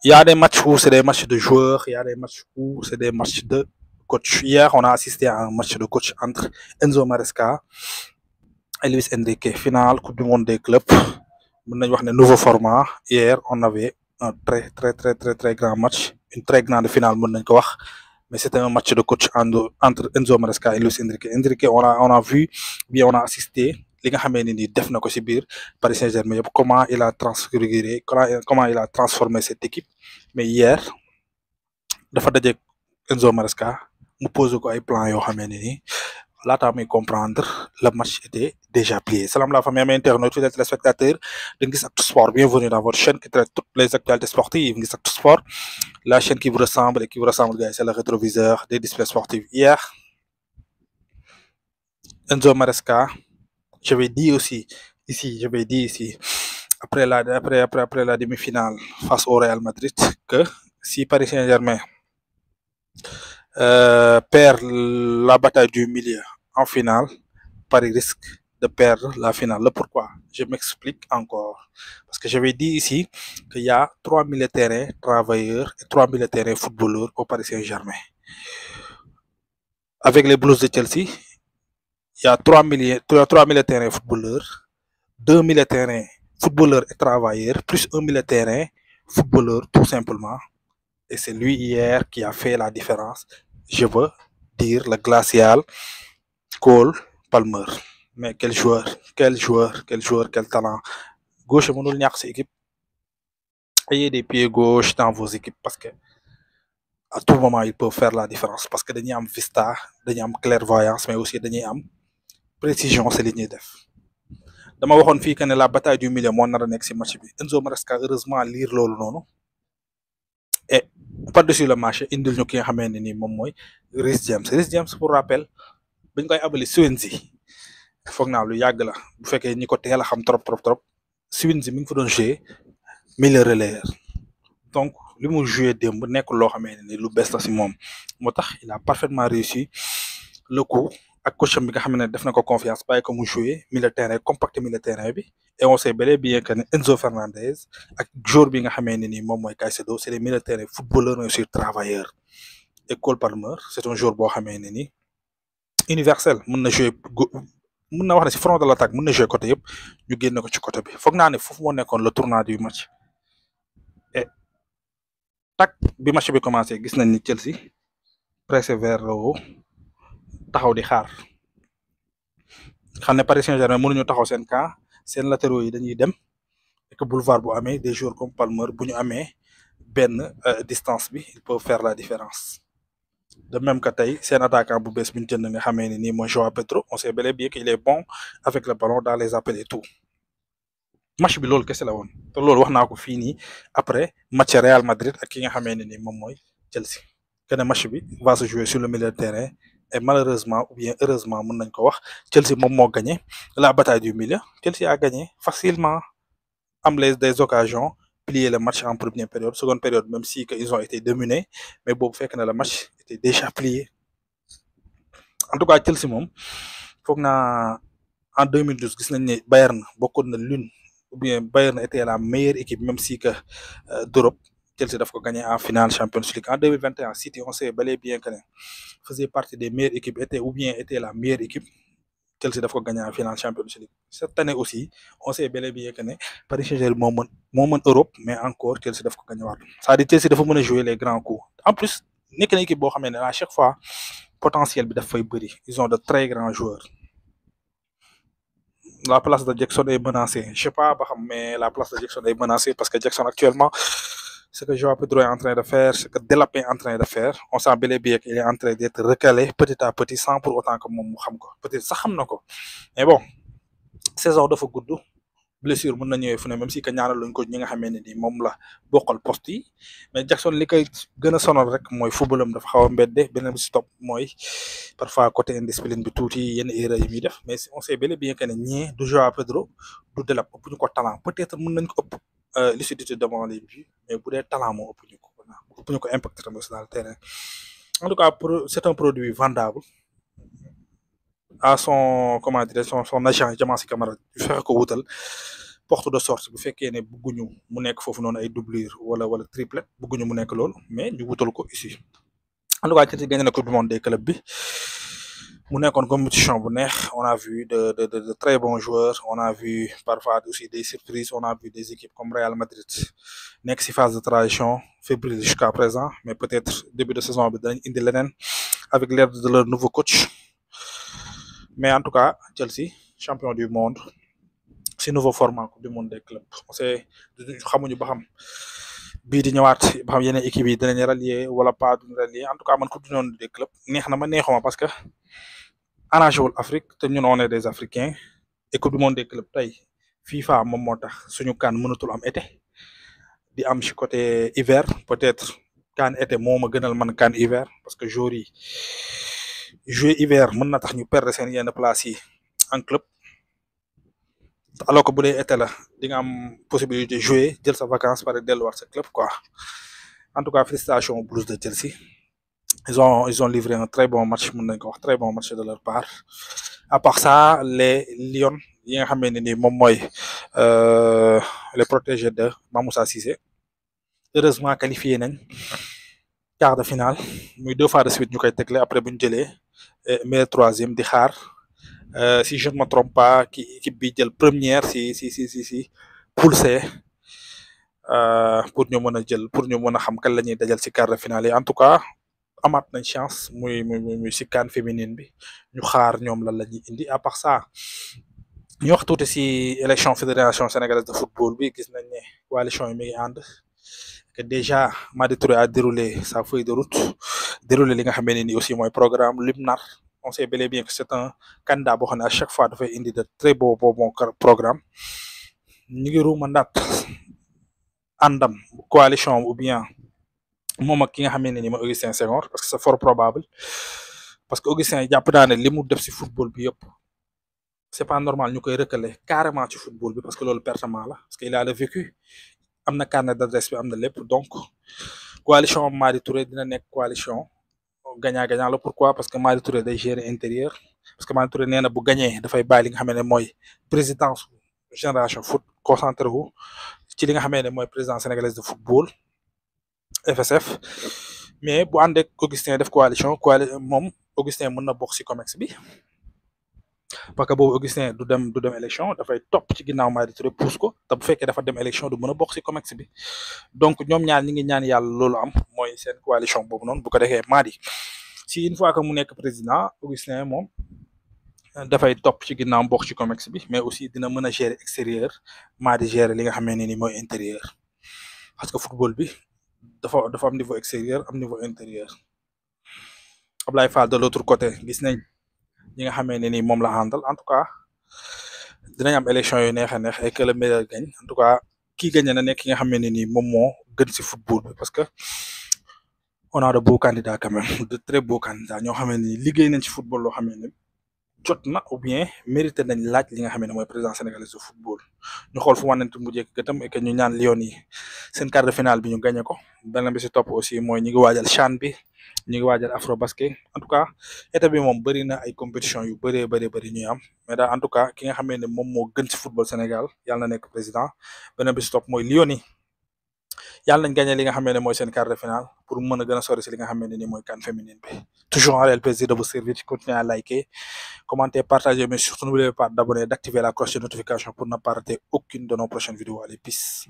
Il y a des matchs où c'est des matchs de joueurs, il y a des matchs où c'est des matchs de coach. Hier, on a assisté à un match de coach entre Enzo Maresca et Luis Enrique. Finale Coupe du Monde des clubs. Nouveau format. Hier, on avait un très grand match. Une très grande finale, mais c'était un match de coach entre Enzo Maresca et Luis Enrique. Enrique, on a vu, bien on a assisté, li nga xamee ni def na ko ci biir Paris Saint-Germain comment il a transfiguré comment il a transformé cette équipe. Mais hier dafa daje Enzo Maresca mu posé ko ay plan yoo xamee ne ni laataa muy comprendre le match était déjà plié. Salam la famille internaute, fidèles téléspectateurs de Ngis Actu Sport, bienvenue dans votre chaîne qui traite toutes les actualités sportives. Ngis Actu Sport, la chaîne qui vous ressemble et qui vous ressemble, gars, c'est le rétroviseur des displays sportifs. Hier, Enzo Maresca, je vais dire aussi ici, après la demi-finale face au Real Madrid, que si Paris Saint-Germain perd la bataille du milieu en finale, Paris risque de perdre la finale. Le pourquoi? Je m'explique encore. Parce que j'avais dit ici qu'il y a 3000 terrains travailleurs et 3000 terrains footballeurs au Paris Saint-Germain. Avec les Blues de Chelsea, il y a 3000 terrains footballeurs, 2000 terrains footballeurs et travailleurs, plus 1000 terrains footballeurs tout simplement. Et c'est lui hier qui a fait la différence. Je veux dire le glacial Cole Palmer. Mais quel talent. Gauche, mënul ñàkk ci équipe. Ayez des pieds gauche dans vos équipes parce que à tout moment ils peuvent faire la différence parce que dañuy am vista, dañuy am clairvoyance, mais aussi dañuy am précision ci li ñuy def. Dama waxoon fii que ne la bataille du milieu moo nar a nekk ci match bi. Enzo Maresca heureusement lire loolu noonu. Et par-dessus le marché indil ñu ki nga xamee ne nii moom mooy Reece James pour rappel bañ koy abali Swansea foog naa lu yàgg la bu fekkee ñi ko teel a xam trop Swansea mi ngi fa doon jouer milieu relayeur donc li mu joué démb nekk loo xamee ne ni lu bees la ci moom moo tax il a parfaitement réussi le coup ak coacham bi nga xam ne def na ko confiance bàyyi ko mu jouer milieu terrain compacté milieu terrain bi et on sait bel et bien que ne Enzo Fernandez ak joueur bi nga xamee ne ni moom mooy Caicedo c'est des milieu terrain footballeurs mais aussi travailleurs et Cole Palmer c'est un joueur boo xamee ne ni universel mën na jouer mën na wax ne ci front de l'attaque mën na jouer côté yëpp ñu génne ko ci côté bi foog naa ne foofu moo nekkoon le tournant du match et tak bi match bi commencé gis nañ ni Chelsea pressé vers le haut taxaw di xaar xam ne Paris Saint-Germain mënuñu taxaw seen camp seen latéraux yi dañuy dem et que boulevard bu amee des joueurs comme Palmer bu ñu amee benn distance bi ils peuvent faire la différence. De même que tey seen attaquant bu bees bu ñu jënd nga xamee ne nii mooy Joao Pedro on sait bel et bien qu'il est bon avec le ballon dans les appels et tout match bi loolu kese la woon te loolu wax naa ko fii nii après match Real Madrid ak ki nga xamee ne nii moom mooy Chelsea que ne match bi va se jouer sur le milieu de terrain et malheureusement ou bien heureusement mën nañ ko wax Chelsea moom moo gagné la bataille du milieu Chelsea a gagné facilement am des occasions plier le match en première période seconde période même si que ils ont été dominés mais boobu fekk na le match était déjà plié en tout cas Chelsea moom foog naa en 2012 gis nañ ne Bayern bokkoon na l'une ou bien Bayern était la meilleure équipe même si que d'Europe Chelsea daf ko gagné en finale Champions League en 2021 City on sait bel et bien que ne faisait partie des meilleures équipes était la meilleure équipe Chelsea daf ko gagné en finale Champions League cette année aussi on sait bel et bien que ne Paris Saint-Germain moo mën Europe mais encore Chelsea daf ko gagné waat c'est-à-dire Chelsea dafa mën a jouer les grands coups en plus nekk na équipe boo xamee ne à chaque fois potentiel bi daf fay bëri ils ont de très grands joueurs. La place de Jackson est menacée. Je sais pas, mais la place de Jackson est menacée parce que Jackson actuellement, ce que Joao Pedro est en train de faire, ce que Delap est en train de faire, on sent bel et bien qu'il est en train d'être recalé petit à petit sans pour autant que moom mu xam ko peut-être sax xam na ko mais bon saison dafa gudd blessure mën na ñëwee fu ne même si que ñaanal luñ ko ñi nga xamee ne ni moom la bokkal poste yi mais Jackson li koy gën a sonal rek mooy footballam dafa xaw a mbedde beneen bi si topp mooy parfois côté indiscipline bi tuuti yenn erreur yi muy def mais on sait bel et bien que ne ñii du Joao Pedro du Delap ëpp ñu ko talent peut-être mën nañ ko ëpp lucidité devant les buts mais bu dee talent moo ëpp ñu ko impact tamit dans le terrain en tout cas c'est un produit vendable à son comment dire son agent Diamansi Camara fexe ko wutal porte de sortie bu fekkee ne bëgguñu mu nekk foofu noonu ay doublure wala triplet bëgguñu mu nekk loolu mais ñu wutal ko ici en tout cas Chelsea gagné na coupe du monde des clubs bi mu nekkoon compétition bu neex on a vu de très bons joueurs on a vu parfois aussi des surprises on a vu des équipes comme Real Madrid nekk si phase de transition fébrile jusqu'à présent mais peut-être début de saison bi danañ indi leneen avec l'aide de leur nouveau coach mais en tout cas Chelsea champion du monde si nouveau format coupe du monde des clubs on sait xamuñu ba xam bii di ñëwaat ba xam yeneen équipe yi dinañ rallier wala pas duñ rallier en tout cas man coupe du monde des clubs neex na ma neexuma parce que arrangé wul Afrique te ñun on est des Africains et coupe du monde des clubs tey FIFA moom moo tax suñu kan mënatul am été di am ci côté hiver peut-être kan été moo ma gënal man kan hiver parce que joueurs yi jouer hiver mën na tax ñu perdre seen yenn place yi en club alors que bu dee été la di nga am possibilité jouer jël sa vacances pare delluwaat sa club quoi en tout cas félicitations aux Blues de Chelsea ils ont livré un très bon match mën nañ ko wax très bon match de leur part à part ça les Lions yi nga xam ne ni moom mooy les protégés de Mamoussa Cissé heureusement qualifié nañ quart de finale muy 2 fois de suite ñu koy tegle après bu ñu jëlee meilleur troisième di xaar si je ne me trompe pas ki équipe bi jël première si poule C pour ñu mën a jël pour ñu mën a xam kan la ñuy dajal si quart de finale yi en tout cas amaat nañ chance muy si CAN féminine bi ñu xaar ñoom lan la ñuy indi à part ça ñu wax tuuti si élection fédération sénégalaise de football bi gis nañ ne coalition yi mi ngi ànd que déjà Madi Touré a déroulé sa feuille de route déroulé li nga xam ne ni aussi mooy programme lim nar on sait bel et bien que c'est un candidat boo xam ne à chaque fois dafay indi de très bon programme ñu ngi ruuma ndaat àndam coalition ou bien moom ak ki nga xam ne ni mooy Augustin Senghor parce que c'est fort probable parce que Augustin jàpp naa ne li mu def si football bi yëpp c'est pas normal ñu koy recalé carrément ci football bi parce que loolu pertement la parce que il a le vécu am na carnet d'adresse bi am na lépp donc coalition Madi Touré dina nekk coalition gagnant-gagnant la pourquoi parce que Madi Touré day gérer intérieur parce que Madi Touré nee na bu gagné dafay bàyyi li nga xam ne mooy présidence génération foot concentré wu ci li nga xam ne mooy présidence sénégalaise de football FSF mais bu ànd ak Augustin def coalition moom Augustin mën na bokk ci COMEX bi parce que boobu Augustin du dem élection dafay topp ci ginnaaw Madi Touré pousse ko te bu fekkee dafa dem élection du mën a bokk ci COMEX bi donc ñoom ñaar ñi ngi ñaan yàlla loolu am mooy seen coalition boobu noonu bu ko defee Madi si une fois que mu nekk président Augustin moom dafay topp ci ginnaaw bokk ci COMEX bi mais aussi dina mën a gérer extérieur Madi gérer li nga xam ne ni mooy intérieur parce que football bi dafa am niveau extérieur am niveau intérieur Ablaye Fall de l'autre côté gis nañ ñi nga xamee ne ni moom la àndal en tout cas dinañ am élection yu neex a neex et que le meilleur gagne en tout cas kii gagne na nekk ki nga xamee ne ni moom moo gën ci football bi parce que on a de beaux candidats quand même de très beaux candidats ñoo xamee ni liggéey nañ ci football loo xamee ne jot na ou bien mérité nañ laaj li nga xamee ne mooy président sénégalais de football ñu xool fu wanante mu jekk gëtam et que ñu ñaan Lions yi seen quart de finale bi ñu gagné ko beneen bi ci topp aussi mooy ñi ngi waajal CHAN bi ñu ngi waajal afro basket en tout cas état bi moom bëri na ay compétition yu bëri ñuy am mais daal en tout cas ki nga xamee ne moom moo gën ci football Sénégal yàlla na nekk président beneen bi ci topp mooy Lions yi yàlla nañ gagné li nga xamee ne mooy seen quart de finale pour mën a gën a sori ci li nga xamee ne ni mooy CAN féminine bi toujours un réel plaisir de vous servir continuez à liker commenter partager mais surtout n'oubliez pas d'abonner d'activer la cloche de notification pour ne pas rater aucune de nos prochaines vidéos allez peace